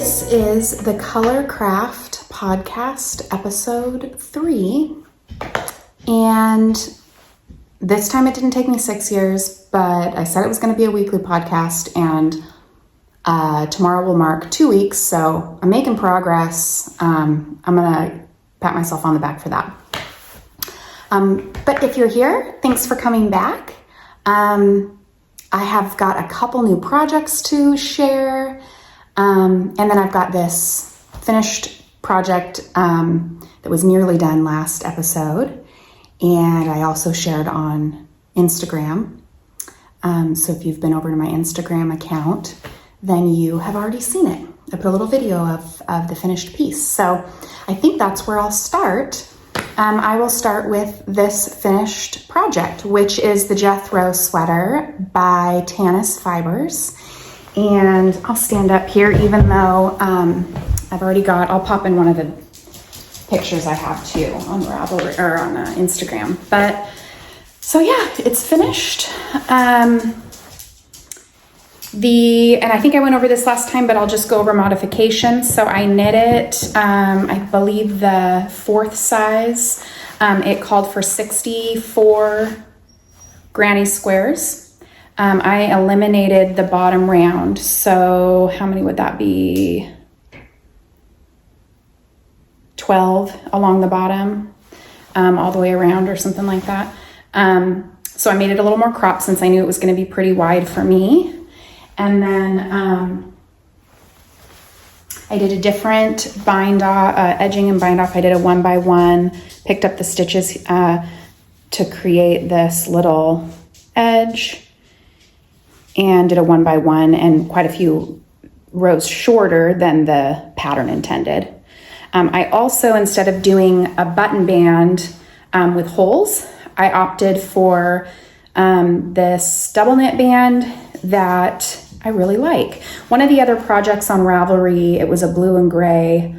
This is the Color Craft podcast, episode 3. And this time it didn't take me 6 years, but I said it was going to be a weekly podcast, and tomorrow will mark 2 weeks, so I'm making progress. I'm going to pat myself on the back for that. But if you're here, thanks for coming back. I have got a couple new projects to share. And then I've got this finished project that was nearly done last episode, and I also shared on Instagram. So if you've been over to my Instagram account, then you have already seen it. I put a little video of the finished piece. So I think that's where I'll start. I will start with this finished project, which is the Jethro sweater by Tanis Fibers. And I'll stand up here, even though I'll pop in one of the pictures I have too on Ravelry or on Instagram. But so yeah, it's finished. And I think I went over this last time, but I'll just go over modifications. So I knit it, I believe the 4th size. It called for 64 granny squares. I eliminated the bottom round, so how many would that be? 12 along the bottom, all the way around or something like that. So I made it a little more cropped since I knew it was going to be pretty wide for me. And then I did a different edging and bind off. I did a 1x1, picked up the stitches to create this little edge, and did a 1x1 and quite a few rows shorter than the pattern intended. I also, instead of doing a button band with holes, I opted for this double knit band that I really like. One of the other projects on Ravelry, it was a blue and gray.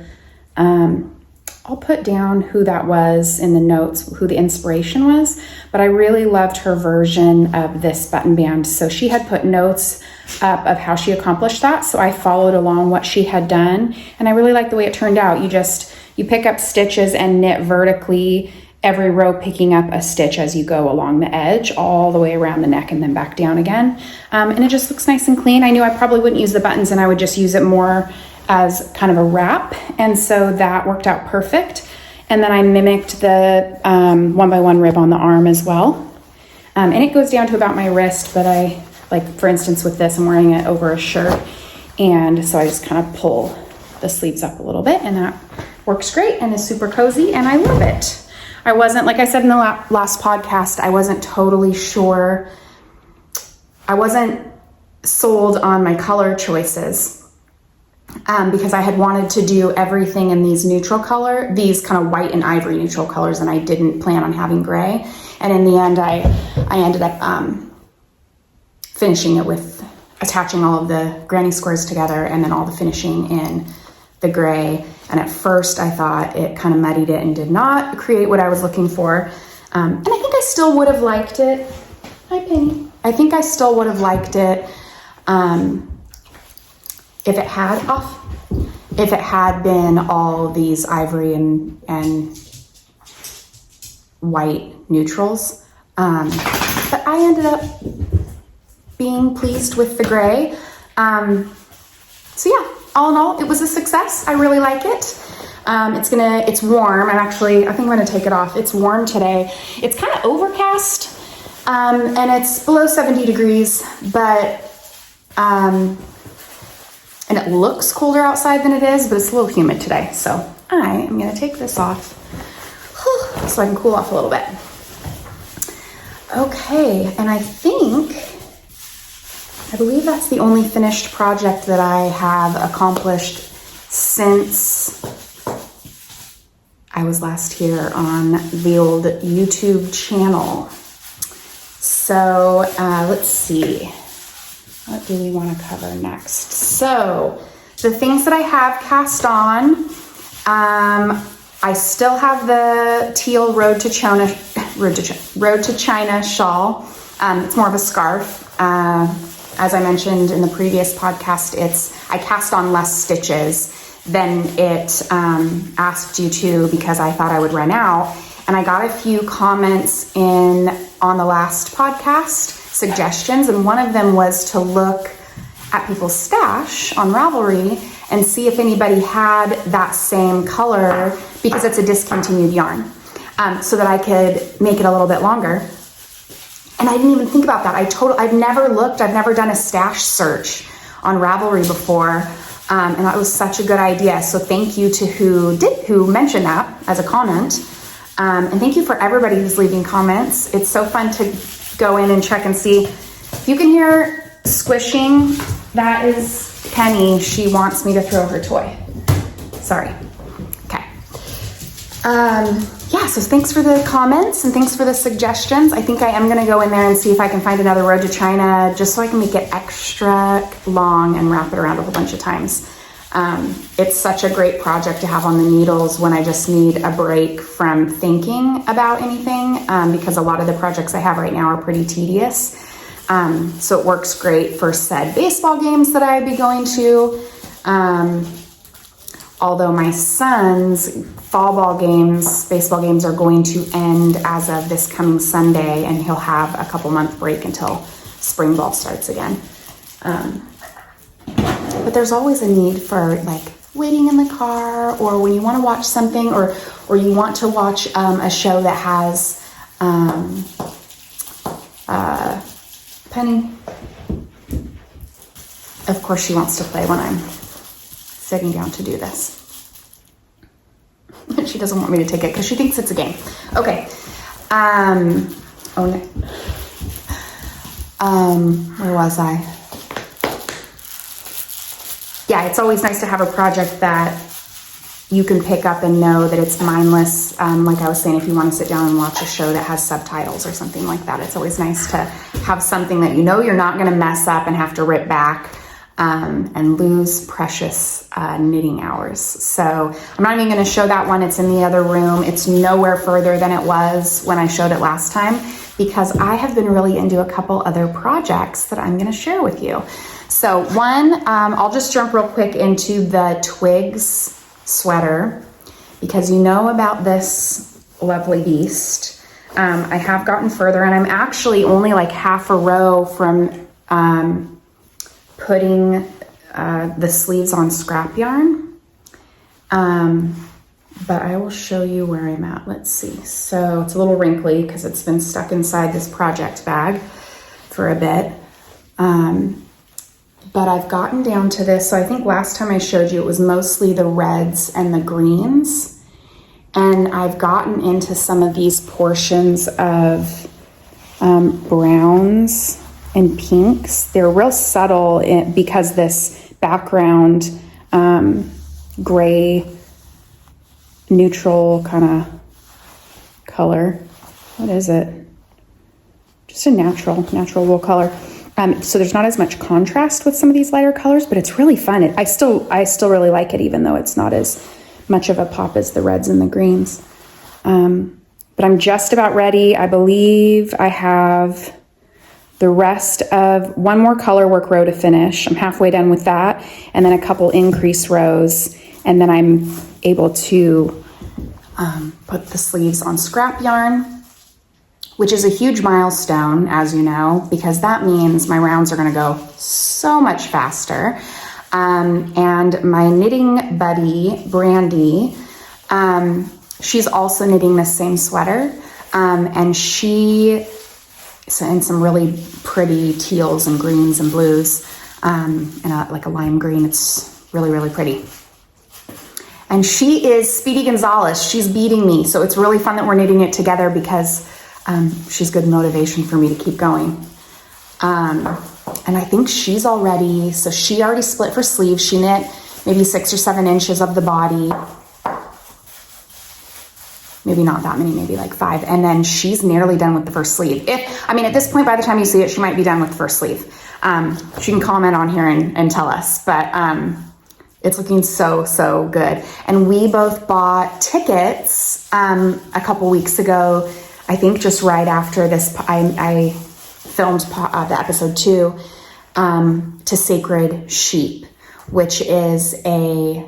I'll put down who that was in the notes, who the inspiration was, but I really loved her version of this button band. So she had put notes up of how she accomplished that. So I followed along what she had done, and I really liked the way it turned out. You pick up stitches and knit vertically, every row picking up a stitch as you go along the edge, all the way around the neck and then back down again. And it just looks nice and clean. I knew I probably wouldn't use the buttons, and I would just use it more as kind of a wrap, and so that worked out perfect. And then I mimicked the 1x1 rib on the arm as well, and it goes down to about my wrist, but I, like for instance with this, I'm wearing it over a shirt, and so I just kind of pull the sleeves up a little bit, and that works great and is super cozy, and I love it. I wasn't, like I said in the last podcast, I wasn't totally sure. I wasn't sold on my color choices because I had wanted to do everything in these these kind of white and ivory neutral colors, and I didn't plan on having gray. And in the end, I ended up finishing it with attaching all of the granny squares together, and then all the finishing in the gray. And at first I thought it kind of muddied it and did not create what I was looking for. And I think I still would have liked it. Hi, Penny. I think I still would have liked it if it had been all these ivory and white neutrals. But I ended up being pleased with the gray. So yeah, all in all, it was a success. I really like it. It's warm. I think I'm gonna take it off. It's warm today. It's kind of overcast, and it's below 70 degrees, but, and it looks colder outside than it is, but it's a little humid today. So I am gonna take this off so I can cool off a little bit. Okay, and I believe that's the only finished project that I have accomplished since I was last here on the old YouTube channel. So let's see. What do we want to cover next? So the things that I have cast on, I still have the teal Road to China shawl. It's more of a scarf. as I mentioned in the previous podcast, I cast on less stitches than it asked you to because I thought I would run out. And I got a few comments on the last podcast, suggestions, and one of them was to look at people's stash on Ravelry and see if anybody had that same color, because it's a discontinued yarn, so that I could make it a little bit longer. And I didn't even think about that. I've never looked, I've never done a stash search on Ravelry before. And that was such a good idea. So thank you to who mentioned that as a comment. And thank you for everybody who's leaving comments. It's so fun to go in and check and see. If you can hear squishing, that is Penny. She wants me to throw her toy. Sorry. Okay. Yeah, so thanks for the comments and thanks for the suggestions. I think I am going to go in there and see if I can find another Road to China just so I can make it extra long and wrap it around a whole bunch of times. It's such a great project to have on the needles when I just need a break from thinking about anything, because a lot of the projects I have right now are pretty tedious. So it works great for said baseball games that I'd be going to. Although my son's baseball games are going to end as of this coming Sunday, and he'll have a couple month break until spring ball starts again. But there's always a need for like waiting in the car, or when you want to watch something, or you want to watch a show that has Penny. Of course she wants to play when I'm sitting down to do this. She doesn't want me to take it because she thinks it's a game. Okay. Where was I? Yeah, it's always nice to have a project that you can pick up and know that it's mindless. Like I was saying, if you want to sit down and watch a show that has subtitles or something like that, it's always nice to have something that you know you're not going to mess up and have to rip back and lose precious knitting hours. So I'm not even going to show that one. It's in the other room. It's nowhere further than it was when I showed it last time, because I have been really into a couple other projects that I'm going to share with you. So one, I'll just jump real quick into the Twigs sweater, because you know about this lovely beast. I have gotten further, and I'm actually only like half a row from putting the sleeves on scrap yarn. But I will show you where I'm at. Let's see. So it's a little wrinkly because it's been stuck inside this project bag for a bit. But I've gotten down to this. So I think last time I showed you, it was mostly the reds and the greens. And I've gotten into some of these portions of browns and pinks. They're real subtle because this background gray neutral kind of color. What is it? Just a natural wool color. So there's not as much contrast with some of these lighter colors, but it's really fun. I still really like it, even though it's not as much of a pop as the reds and the greens. But I'm just about ready. I believe I have the rest of one more color work row to finish. I'm halfway done with that, and then a couple increase rows, and then I'm able to put the sleeves on scrap yarn, which is a huge milestone, as you know, because that means my rounds are going to go so much faster. And my knitting buddy, Brandy, she's also knitting the same sweater, and she in some really pretty teals and greens and blues, and like a lime green. It's really, really pretty. And she is Speedy Gonzalez. She's beating me, so it's really fun that we're knitting it together because she's good motivation for me to keep going. And I think she's already, so she already split for sleeves. She knit maybe 6 or 7 inches of the body. Maybe not that many, maybe like 5. And then she's nearly done with the first sleeve. At this point, by the time you see it, she might be done with the first sleeve. She can comment on here and tell us, but it's looking so good. And we both bought tickets a couple weeks ago. I think just right after this, I filmed the episode 2. to Sacred Sheep, which is a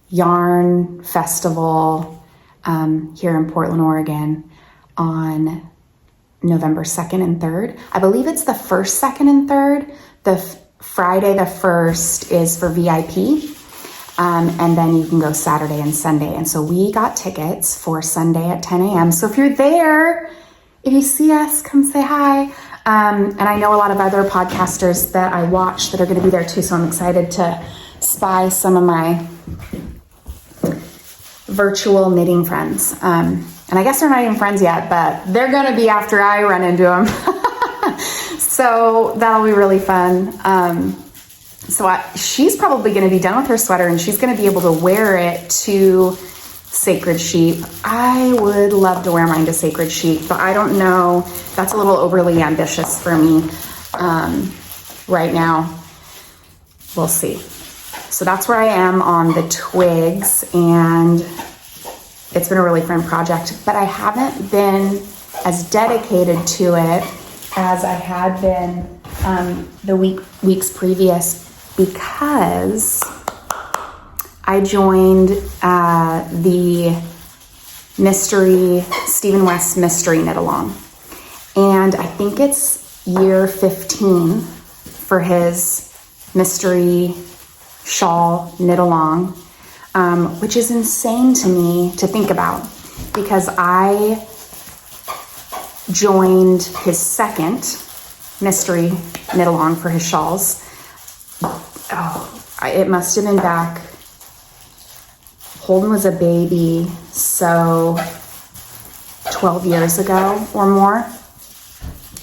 yarn festival here in Portland, Oregon on November 2nd and 3rd. I believe it's the 1st, 2nd, and 3rd. The Friday the 1st is for VIP. And then you can go Saturday and Sunday. And so we got tickets for Sunday at 10 a.m. So if you're there, if you see us, come say hi. And I know a lot of other podcasters that I watch that are going to be there too. So I'm excited to spy some of my virtual knitting friends. And I guess they're not even friends yet, but they're going to be after I run into them. So that'll be really fun. She's probably going to be done with her sweater and she's going to be able to wear it to Sacred Sheep. I would love to wear mine to Sacred Sheep, but I don't know. That's a little overly ambitious for me right now. We'll see. So that's where I am on the Twigs, and it's been a really fun project, but I haven't been as dedicated to it as I had been the weeks previous, because I joined the Stephen West Mystery Knit Along. And I think it's year 15 for his Mystery Shawl Knit Along, which is insane to me to think about, because I joined his second Mystery Knit Along for his shawls. It must have been back, Holden was a baby, so 12 years ago or more.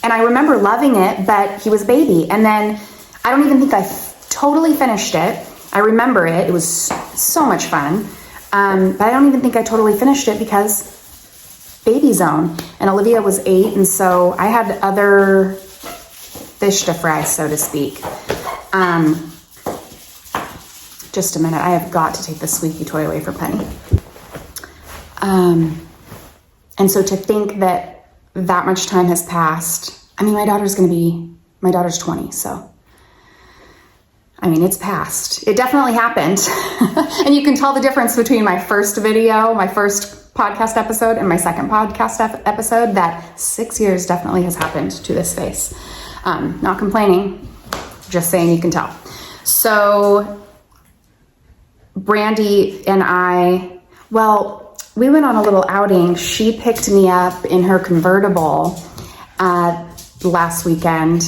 And I remember loving it, but he was a baby. And then I don't even think I totally finished it. I remember it. It was so much fun. But I don't even think I totally finished it because baby zone. And Olivia was 8, and so I had other fish to fry, so to speak. Just a minute. I have got to take the squeaky toy away for Penny. And so to think that that much time has passed, I mean, my daughter's 20, so, I mean, it's passed. It definitely happened. And you can tell the difference between my first video, my first podcast episode, and my second podcast episode, that 6 years definitely has happened to this face. Not complaining, just saying you can tell. So Brandy and I, we went on a little outing. She picked me up in her convertible last weekend,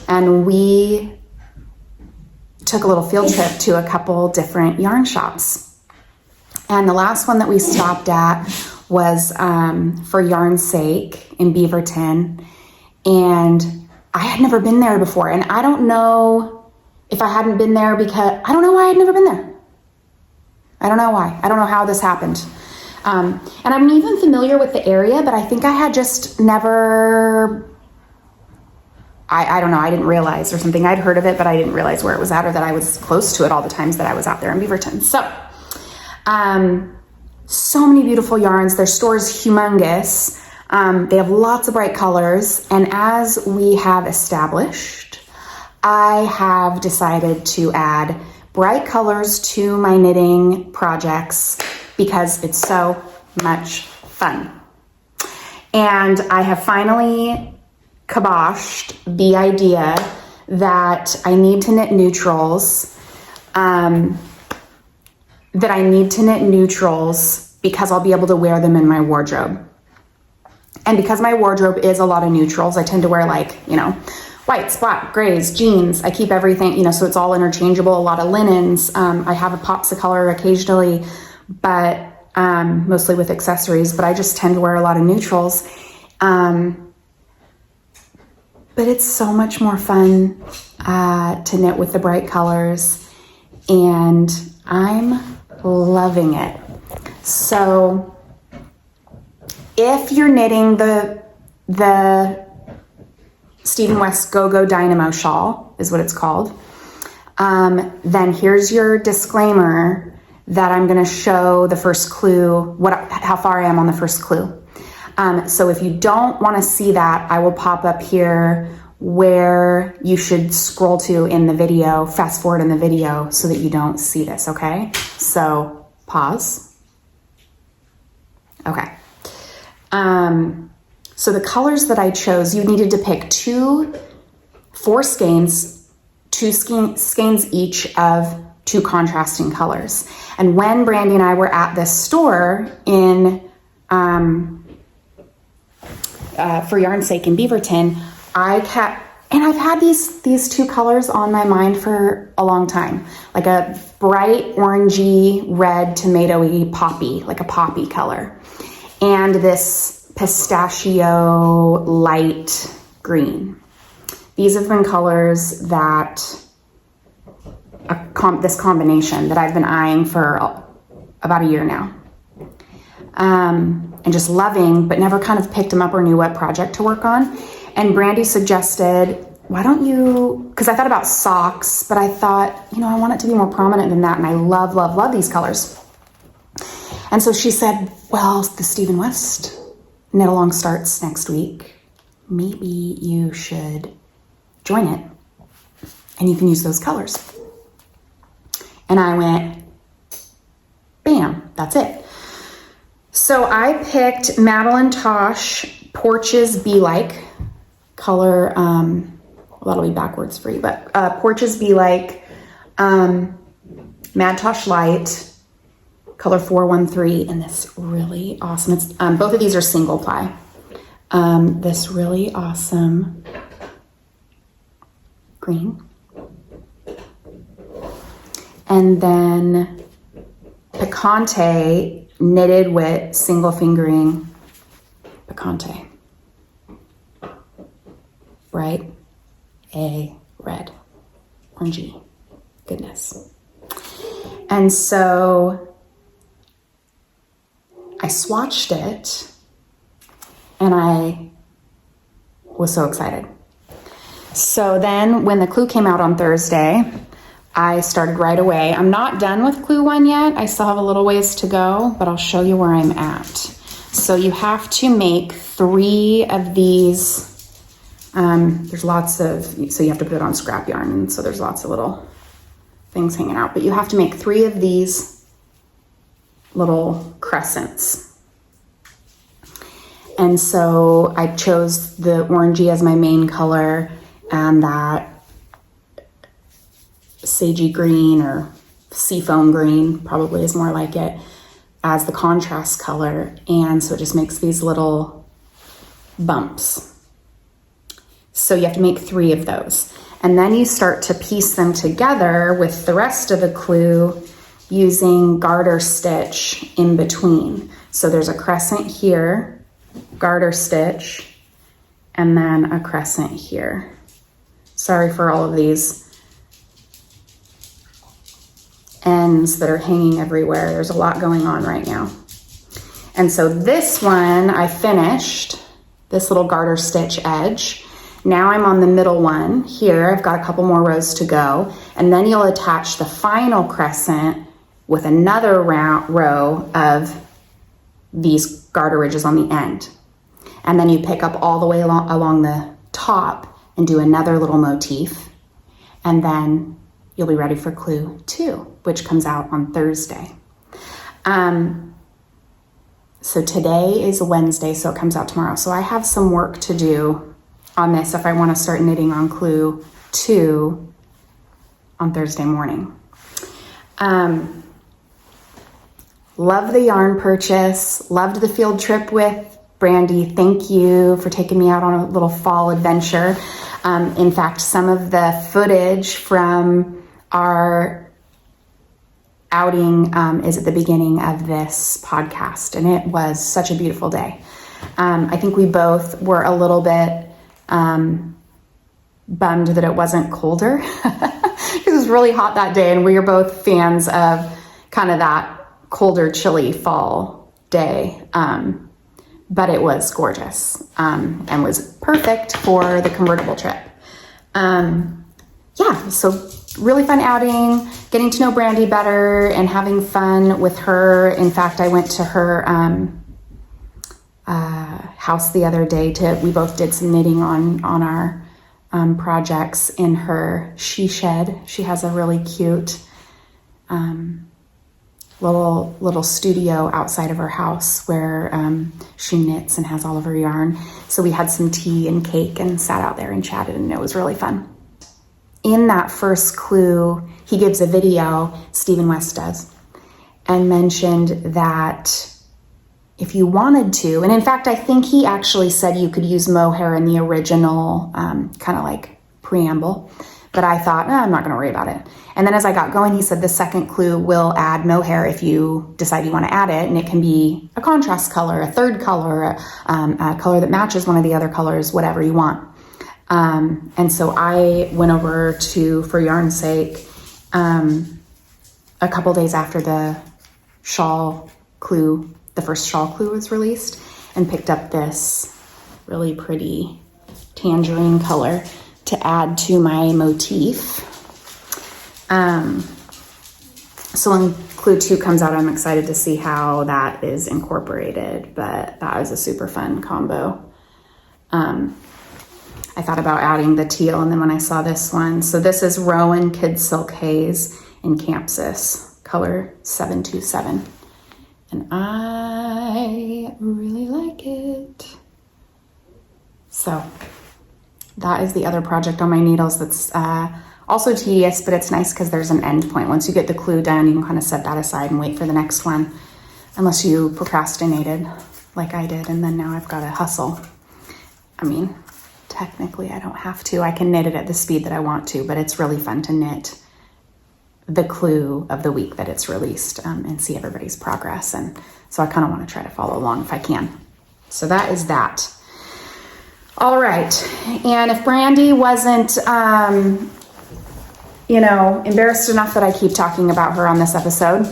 and we took a little field trip to a couple different yarn shops. And the last one that we stopped at was For Yarn's Sake in Beaverton. And I had never been there before. And I don't know if I hadn't been there because I don't know why I'd never been there. I don't know why. I don't know how this happened. And I'm even familiar with the area, but I think I had just never, I don't know, I didn't realize or something. I'd heard of it, but I didn't realize where it was at or that I was close to it all the times that I was out there in Beaverton. So many beautiful yarns. Their store is humongous. They have lots of bright colors. And as we have established, I have decided to add bright colors to my knitting projects because it's so much fun. And I have finally kiboshed the idea that I need to knit neutrals, because I'll be able to wear them in my wardrobe. And because my wardrobe is a lot of neutrals, I tend to wear whites, black, grays, jeans. I keep everything, so it's all interchangeable, a lot of linens. I have a pops of color occasionally, but mostly with accessories, but I just tend to wear a lot of neutrals. But it's so much more fun to knit with the bright colors, and I'm loving it. So if you're knitting the Stephen West Go-Go Dynamo shawl, is what it's called, then here's your disclaimer that I'm going to show the first clue, how far I am on the first clue. So if you don't want to see that, I will pop up here where you should scroll to in the video, fast forward in the video so that you don't see this, okay? So pause. Okay. So the colors that I chose, you needed to pick four skeins, two skeins each of two contrasting colors. And when Brandy and I were at this store in, for Yarn's Sake in Beaverton, I've had these two colors on my mind for a long time, like a bright orangey red tomatoey poppy, like a poppy color, and this pistachio light green. These have been colors that this combination that I've been eyeing for about a year now, and just loving, but never kind of picked them up or knew what project to work on. And Brandy suggested, why don't you, because I thought about socks, but I thought, I want it to be more prominent than that, and I love, love, love these colors. And so she said, well, the Stephen West knit along starts next week. Maybe you should join it, and you can use those colors. And I went, bam, that's it. So I picked MadTosh Porches Be Like color, that'll be backwards for you, but Porches Be Like MadTosh Light, color 413, and this really awesome, it's both of these are single ply. This really awesome green. And then Picante knitted with single fingering Picante. Bright a red, orangey goodness. And so I swatched it and I was so excited. So then when the Clue came out on Thursday, I started right away. I'm not done with Clue 1 yet. I still have a little ways to go, but I'll show you where I'm at. So you have to make 3 of these. There's lots of, so you have to put it on scrap yarn, and so there's lots of little things hanging out, but you have to make 3 of these little crescents. And so I chose the orangey as my main color, and that sagey green or seafoam green probably is more like it as the contrast color. And so it just makes these little bumps. So you have to make 3 of those. And then you start to piece them together with the rest of the Clue using garter stitch in between. So there's a crescent here, garter stitch, and then a crescent here. Sorry for all of these ends that are hanging everywhere. There's a lot going on right now. And so this one I finished, this little garter stitch edge. Now I'm on the middle one here. I've got a couple more rows to go. And then you'll attach the final crescent with another row of these garter ridges on the end. And then you pick up all the way along the top and do another little motif. And then you'll be ready for Clue 2, which comes out on Thursday. So today is Wednesday, so it comes out tomorrow. So I have some work to do on this if I want to start knitting on Clue 2 on Thursday morning. Love the yarn purchase, loved the field trip with Brandy. Thank you for taking me out on a little fall adventure. In fact, some of the footage from our outing is at the beginning of this podcast, and it was such a beautiful day. I think we both were a little bit bummed that it wasn't colder because it was really hot that day, and we were both fans of kind of that colder, chilly fall day. But it was gorgeous and was perfect for the convertible trip. Yeah, so really fun outing, getting to know Brandy better and having fun with her. In fact, I went to her house the other day we both did some knitting on our projects in her she shed. She has a really cute little studio outside of her house where she knits and has all of her yarn. So we had some tea and cake and sat out there and chatted, and it was really fun. In that first clue, he gives a video, Stephen West does, and mentioned that if you wanted to, and in fact, I think he actually said you could use mohair in the original kind of like preamble, but I thought, I'm not gonna worry about it. And then as I got going, he said the second clue will add mohair if you decide you wanna add it, and it can be a contrast color, a third color, a color that matches one of the other colors, whatever you want. And so I went over to, for yarn's sake, a couple days after the shawl clue, the first shawl clue was released, and picked up this really pretty tangerine color to add to my motif. So when clue 2 comes out, I'm excited to see how that is incorporated, but that was a super fun combo. I thought about adding the teal, and then when I saw this one, so this is Rowan Kidsilk Haze in Campsis, color 727. And I really like it. So that is the other project on my needles that's also tedious, but it's nice because there's an end point. Once you get the clue done, you can kind of set that aside and wait for the next one, unless you procrastinated like I did, and then now I've got to hustle. I mean, technically I don't have to. I can knit it at the speed that I want to, but it's really fun to knit the clue of the week that it's released and see everybody's progress. And so I kind of want to try to follow along if I can. So that is that. All right. And if Brandy wasn't, embarrassed enough that I keep talking about her on this episode,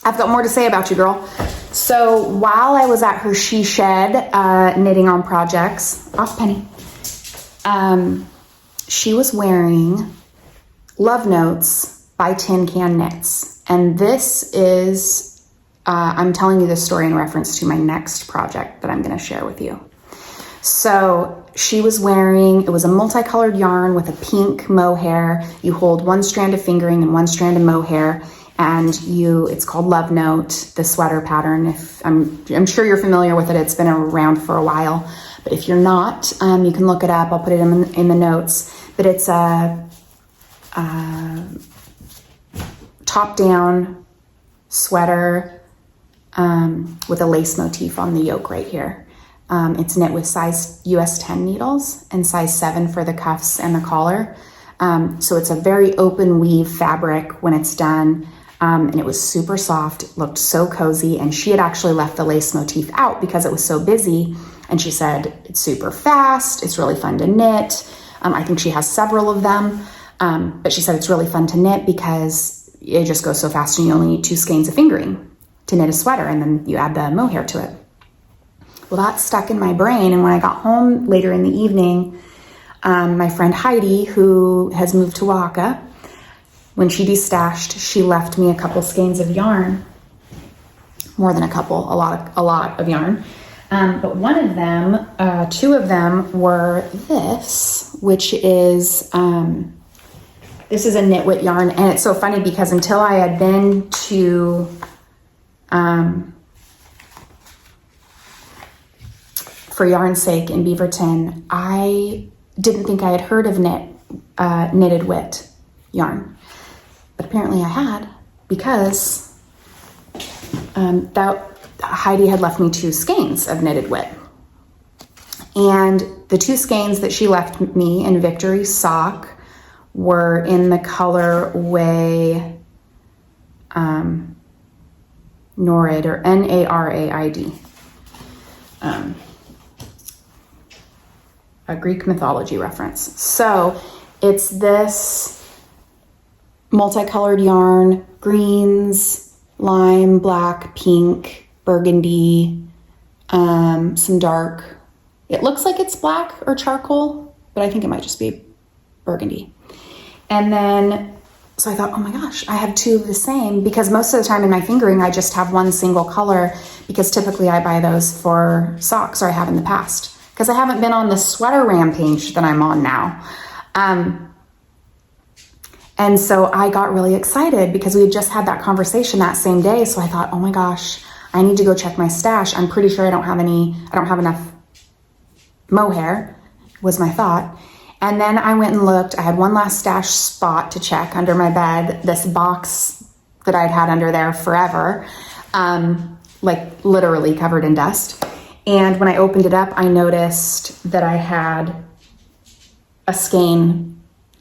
I've got more to say about you, girl. So while I was at her she shed knitting on projects, off penny, she was wearing Love Notes by Tin Can Knits. And this is, I'm telling you this story in reference to my next project that I'm going to share with you. So she was wearing, it was a multicolored yarn with a pink mohair. You hold one strand of fingering and one strand of mohair, and it's called Love Note, the sweater pattern. If I'm sure you're familiar with it. It's been around for a while, but if you're not, you can look it up. I'll put it in the notes, but it's a top-down sweater with a lace motif on the yoke right here. It's knit with size US 10 needles and size 7 for the cuffs and the collar. So it's a very open weave fabric when it's done. And it was super soft, it looked so cozy. And she had actually left the lace motif out because it was so busy. And she said, it's super fast, it's really fun to knit. I think she has several of them. But she said it's really fun to knit because it just goes so fast and you only need 2 skeins of fingering to knit a sweater, and then you add the mohair to it. Well, that stuck in my brain, and when I got home later in the evening, my friend Heidi, who has moved to Oaxaca, when she destashed, she left me a couple skeins of yarn, more than a couple, a lot of yarn. But one of them, 2 of them were this, which is, this is a knitwit yarn, and it's so funny because until I had been to for yarn's sake in Beaverton, I didn't think I had heard of knitted wit yarn, but apparently I had, because that Heidi had left me 2 skeins of knitted wit, and the 2 skeins that she left me in Victory Sock were in the color Way Norid, or Naraid. A Greek mythology reference. So it's this multicolored yarn, greens, lime, black, pink, burgundy, some dark. It looks like it's black or charcoal, but I think it might just be burgundy. And then, so I thought, oh my gosh, I have 2 of the same, because most of the time in my fingering, I just have one single color, because typically I buy those for socks, or I have in the past, because I haven't been on the sweater rampage that I'm on now. And so I got really excited because we had just had that conversation that same day. So I thought, oh my gosh, I need to go check my stash. I'm pretty sure I don't have enough mohair, was my thought. And then I went and looked. I had one last stash spot to check under my bed, this box that I'd had under there forever, like literally covered in dust. And when I opened it up, I noticed that I had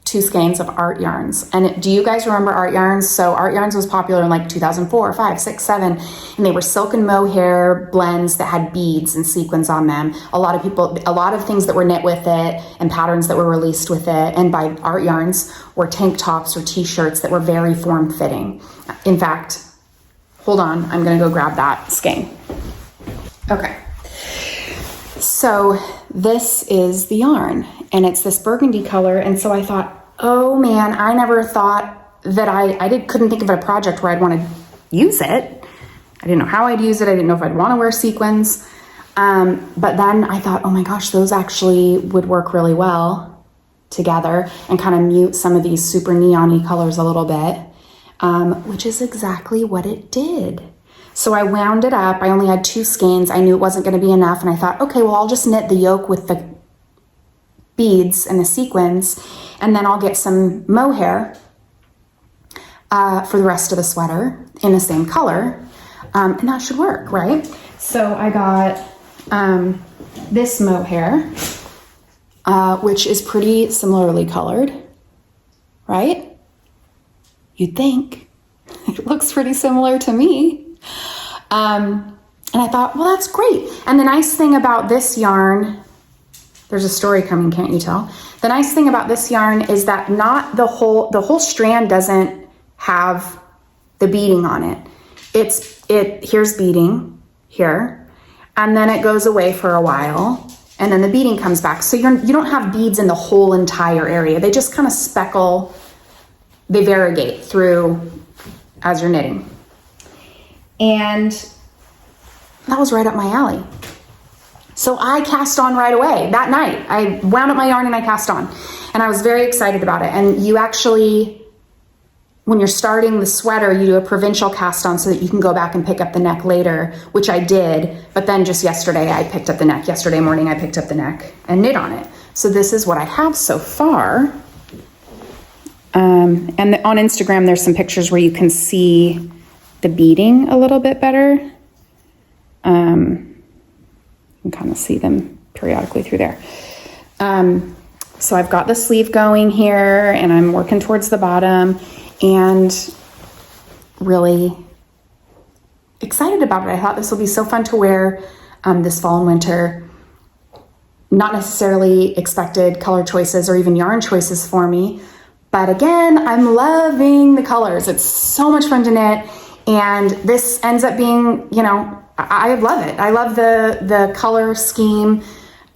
two skeins of art yarns. And do you guys remember art yarns? So art yarns was popular in like 2004, 5, 6, 7, and they were silk and mohair blends that had beads and sequins on them. A lot of things that were knit with it and patterns that were released with it and by art yarns were tank tops or t-shirts that were very form-fitting. In fact, hold on, I'm gonna go grab that skein. Okay. So this is the yarn and it's this burgundy color. And so I thought, oh man, I never thought that couldn't think of a project where I'd want to use it. I didn't know how I'd use it. I didn't know if I'd want to wear sequins. But then I thought, oh my gosh, those actually would work really well together and kind of mute some of these super neon-y colors a little bit, which is exactly what it did. So I wound it up. I only had 2 skeins. I knew it wasn't going to be enough. And I thought, okay, well, I'll just knit the yoke with the beads and the sequins, and then I'll get some mohair for the rest of the sweater in the same color. And that should work, right? So I got this mohair, which is pretty similarly colored, right? You'd think. It looks pretty similar to me. And I thought, well, that's great. And the nice thing about this yarn, there's a story coming, can't you tell? The nice thing about this yarn is that not the whole strand doesn't have the beading on it. Here's beading here, and then it goes away for a while, and then the beading comes back. So you don't have beads in the whole entire area. They just kind of speckle, they variegate through as you're knitting. And that was right up my alley. So I cast on right away that night. I wound up my yarn and I cast on. And I was very excited about it. And you actually, when you're starting the sweater, you do a provincial cast on so that you can go back and pick up the neck later, which I did. But then just yesterday, I picked up the neck. Yesterday morning, I picked up the neck and knit on it. So this is what I have so far. And on Instagram, there's some pictures where you can see the beading a little bit better. You can kind of see them periodically through there. So I've got the sleeve going here and I'm working towards the bottom and really excited about it. I thought this will be so fun to wear this fall and winter. Not necessarily expected color choices or even yarn choices for me, but again, I'm loving the colors. It's so much fun to knit. And this ends up being, I love it. I love the color scheme.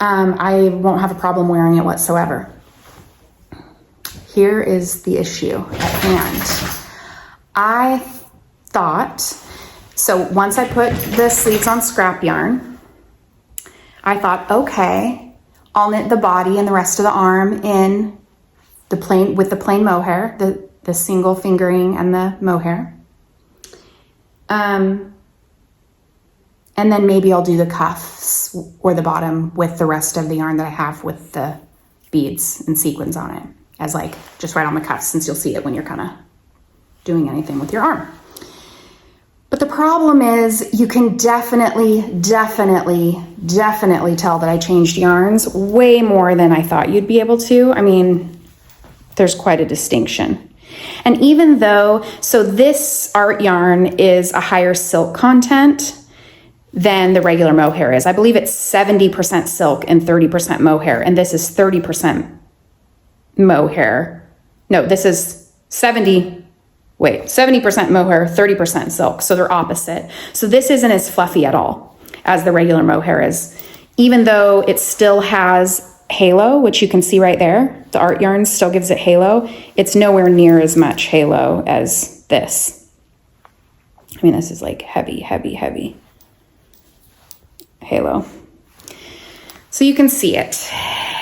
I won't have a problem wearing it whatsoever. Here is the issue at hand. I thought, so once I put the sleeves on scrap yarn, I thought, okay, I'll knit the body and the rest of the arm in the plain, with the plain mohair, the single fingering and the mohair. And then maybe I'll do the cuffs or the bottom with the rest of the yarn that I have with the beads and sequins on it as like just right on the cuffs, since you'll see it when you're kind of doing anything with your arm. But the problem is you can definitely tell that I changed yarns way more than I thought you'd be able to. I mean, there's quite a distinction. And even though, so this art yarn is a higher silk content than the regular mohair is. I believe it's 70% silk and 30% mohair, and this is 30% mohair. No, this is 70% mohair, 30% silk, so they're opposite. So this isn't as fluffy at all as the regular mohair is, even though it still has halo, which you can see right there. The art yarn still gives it halo. It's nowhere near as much halo as this. I mean, this is like heavy halo. So you can see it.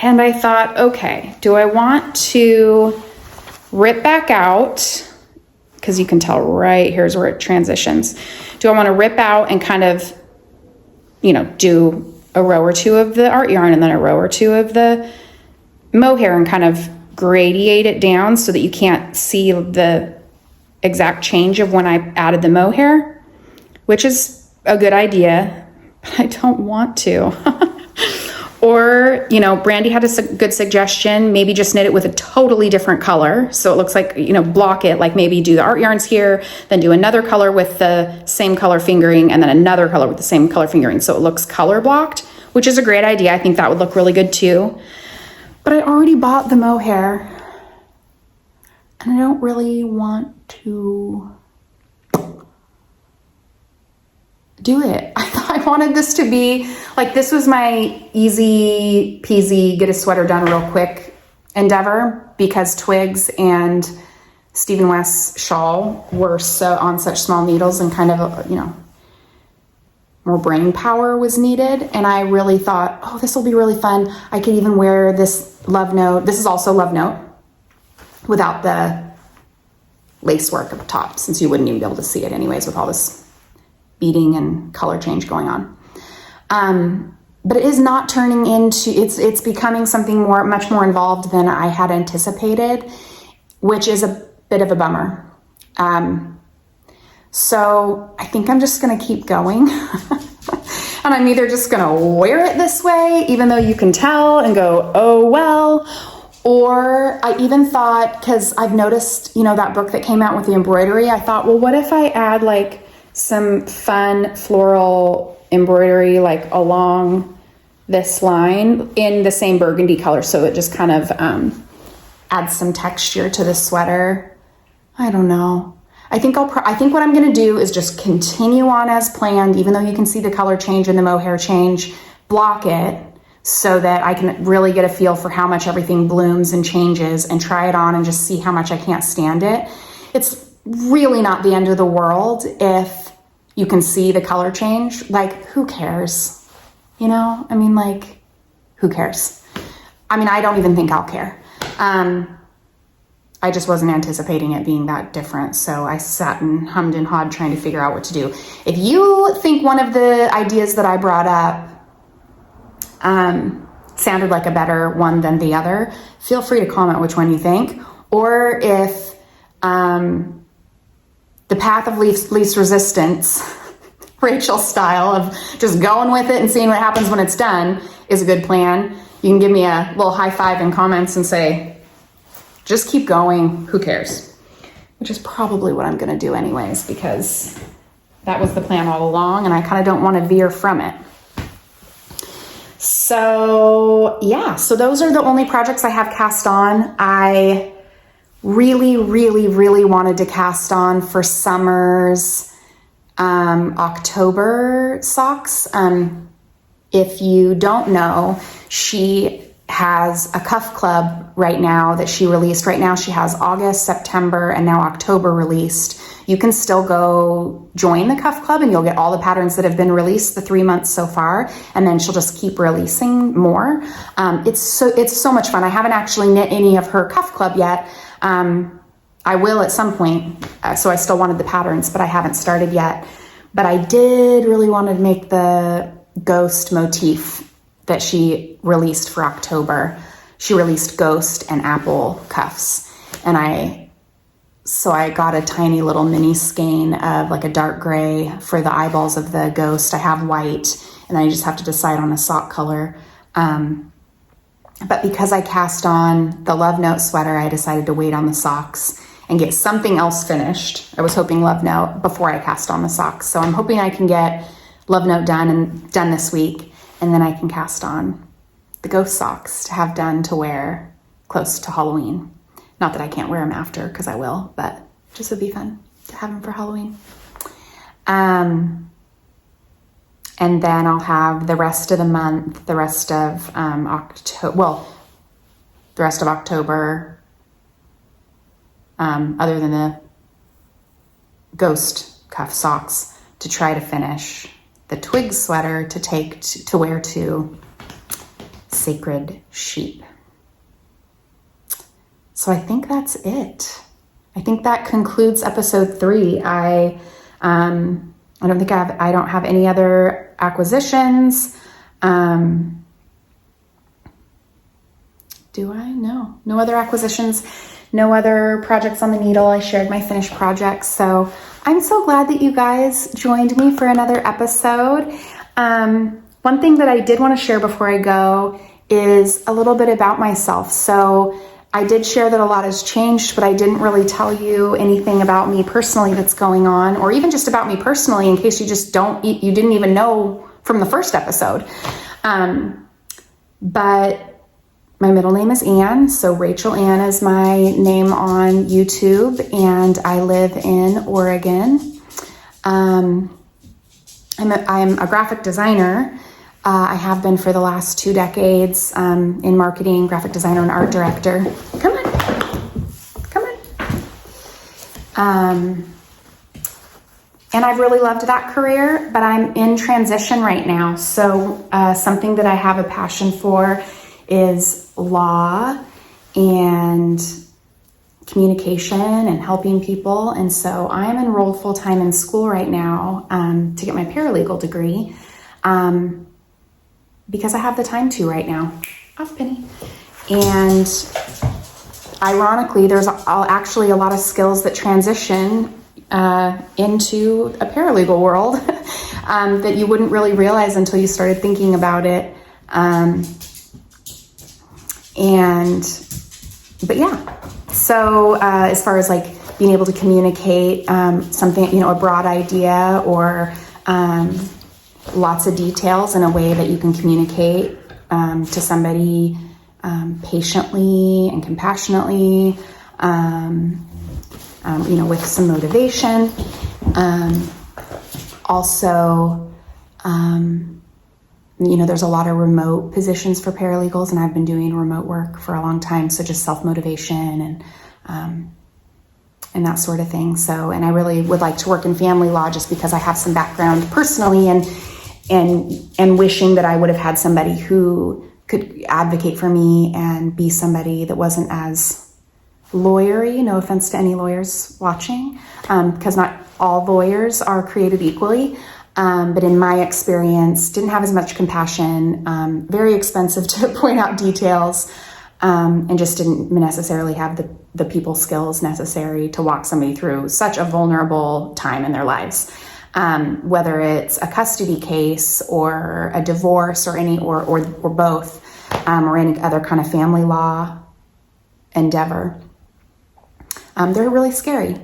And I thought, okay, do I want to rip back out? Because you can tell right here's where it transitions. Do I want to rip out and kind of, you know, do a row or two of the art yarn and then a row or two of the mohair and kind of gradiate it down so that you can't see the exact change of when I added the mohair, which is a good idea, but I don't want to. Or, you know, Brandy had a good suggestion, maybe just knit it with a totally different color. So it looks like, you know, block it, like maybe do the art yarns here, then do another color with the same color fingering, and then another color with the same color fingering. So it looks color blocked, which is a great idea. I think that would look really good too. But I already bought the mohair and I don't really want to do it. I wanted this to be like, this was my easy peasy get a sweater done real quick endeavor, because Twigs and Stephen West's Shawl were so on such small needles and kind of, you know, more brain power was needed. And I really thought, oh, this will be really fun. I could even wear this Love Note. This is also Love Note without the lace work at the top, since you wouldn't even be able to see it anyways with all this beading and color change going on. But it is not turning into, it's becoming something much more involved than I had anticipated, which is a bit of a bummer. So I think I'm just gonna keep going. And I'm either just gonna wear it this way, even though you can tell, and go, oh well, or I even thought, because I've noticed, you know, that book that came out with the embroidery, I thought, well, what if I add like some fun floral embroidery like along this line in the same burgundy color, so it just kind of adds some texture to the sweater. I don't know. I think what I'm going to do is just continue on as planned, even though you can see the color change and the mohair change, block it so that I can really get a feel for how much everything blooms and changes, and try it on and just see how much I can't stand it. It's really not the end of the world if you can see the color change. Like, who cares? You know, I mean, like, who cares? I mean, I don't even think I'll care. I just wasn't anticipating it being that different. So I sat and hummed and hawed trying to figure out what to do. If you think one of the ideas that I brought up sounded like a better one than the other, feel free to comment which one you think. Or if the path of least resistance, Rachel style of just going with it and seeing what happens when it's done, is a good plan, you can give me a little high five in comments and say, just keep going, who cares? Which is probably what I'm gonna do anyways, because that was the plan all along and I kind of don't want to veer from it. So yeah, so those are the only projects I have cast on. I really wanted to cast on for summer's October socks. If you don't know, she has a cuff club right now that she released. Right now she has August, September, and now October released. You can still go join the cuff club and you'll get all the patterns that have been released the 3 months so far, and then she'll just keep releasing more. It's so much fun. I haven't actually knit any of her cuff club yet. I will at some point, so I still wanted the patterns, but I haven't started yet. But I did really want to make the ghost motif that she released for October. She released ghost and apple cuffs, and so I got a tiny little mini skein of like a dark gray for the eyeballs of the ghost. I have white, and then I just have to decide on a sock color. But because I cast on the Love Note sweater, I decided to wait on the socks and get something else finished. I was hoping Love Note before I cast on the socks. So I'm hoping I can get Love Note done this week, and then I can cast on the ghost socks to have done to wear close to Halloween. Not that I can't wear them after, because I will, but just would be fun to have them for Halloween. And then I'll have the rest of the month, the rest of October, other than the ghost cuff socks, to try to finish the Twigs sweater to take to wear to sacred sheep. So I think that's it. I think that concludes episode 3. I don't have any other acquisitions. Do I? No other acquisitions, no other projects on the needle. I shared my finished projects. So I'm so glad that you guys joined me for another episode. One thing that I did want to share before I go is a little bit about myself. So I did share that a lot has changed, but I didn't really tell you anything about me personally that's going on, or even just about me personally in case you didn't even know from the first episode. But my middle name is Ann, so Rachel Ann is my name on YouTube, and I live in Oregon. I'm a graphic designer. I have been for the last 2 decades in marketing, graphic designer, and art director. Come on. And I've really loved that career, but I'm in transition right now. So something that I have a passion for is law and communication and helping people. And so I'm enrolled full-time in school right now to get my paralegal degree because I have the time to right now. Off Penny. And ironically, there's actually a lot of skills that transition into a paralegal world that you wouldn't really realize until you started thinking about it. But yeah, so as far as like being able to communicate something, a broad idea or lots of details in a way that you can communicate to somebody patiently and compassionately, with some motivation. There's a lot of remote positions for paralegals, and I've been doing remote work for a long time. So just self-motivation and that sort of thing. So, and I really would like to work in family law just because I have some background personally and wishing that I would have had somebody who could advocate for me and be somebody that wasn't as lawyery. No offense to any lawyers watching, because not all lawyers are created equally. But in my experience, didn't have as much compassion, very expensive to point out details, and just didn't necessarily have the people skills necessary to walk somebody through such a vulnerable time in their lives. Whether it's a custody case or a divorce or both, or any other kind of family law endeavor. They're really scary.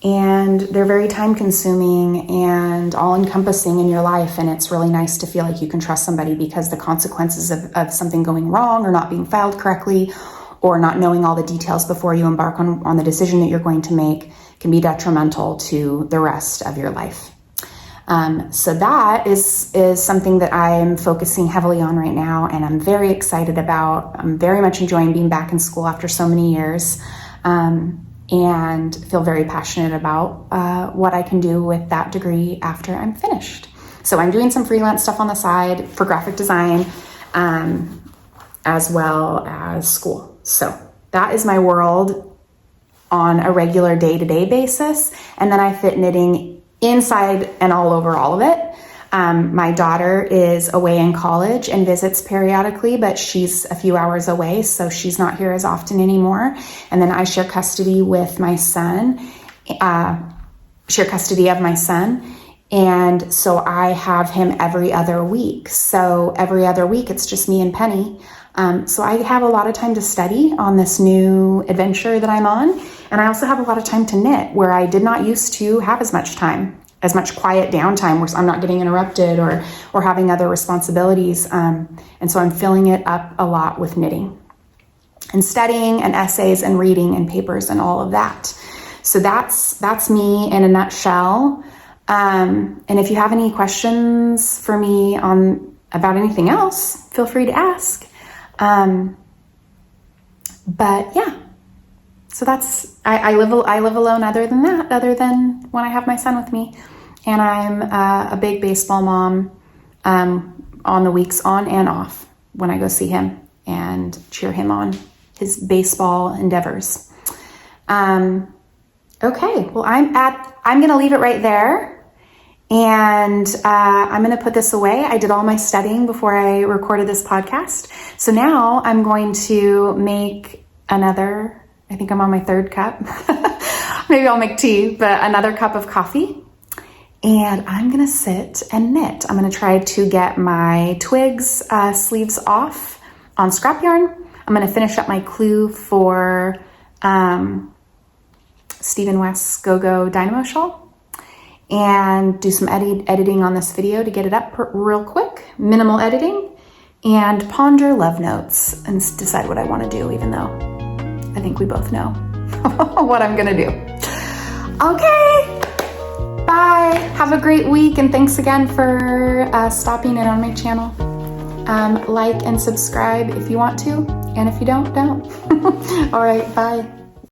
And they're very time consuming and all encompassing in your life. And it's really nice to feel like you can trust somebody, because the consequences of something going wrong or not being filed correctly or not knowing all the details before you embark on the decision that you're going to make can be detrimental to the rest of your life. So that is something that I am focusing heavily on right now. And I'm very excited about. I'm very much enjoying being back in school after so many years. And feel very passionate about what I can do with that degree after I'm finished. So I'm doing some freelance stuff on the side for graphic design, as well as school. So that is my world on a regular day-to-day basis. And then I fit knitting inside and all over all of it. My daughter is away in college and visits periodically, but she's a few hours away, so she's not here as often anymore. And then I share custody with my son, And so I have him every other week. So every other week, it's just me and Penny. So I have a lot of time to study on this new adventure that I'm on. And I also have a lot of time to knit, where I did not used to have as much time, as much quiet downtime where I'm not getting interrupted or having other responsibilities. And so I'm filling it up a lot with knitting and studying and essays and reading and papers and all of that. So that's me in a nutshell. And if you have any questions for me about anything else, feel free to ask. But yeah, so that's, I live alone other than when I have my son with me. And I'm a big baseball mom on the weeks on and off. when I go see him and cheer him on his baseball endeavors. Okay, well, I'm gonna leave it right there, and I'm gonna put this away. I did all my studying before I recorded this podcast. So now I'm going to make another, I think I'm on my third cup. Maybe I'll make tea, but another cup of coffee. And I'm gonna sit and knit. I'm gonna try to get my Twigs sleeves off on scrap yarn. I'm gonna finish up my clue for Stephen West's Go-Go Dynamo Shawl and do some editing on this video to get it up real quick, minimal editing, and ponder love notes and decide what I wanna do, even though I think we both know what I'm gonna do. Okay, bye. Have a great week, and thanks again for stopping in on my channel. Like and subscribe if you want to, and if you don't. All right, bye.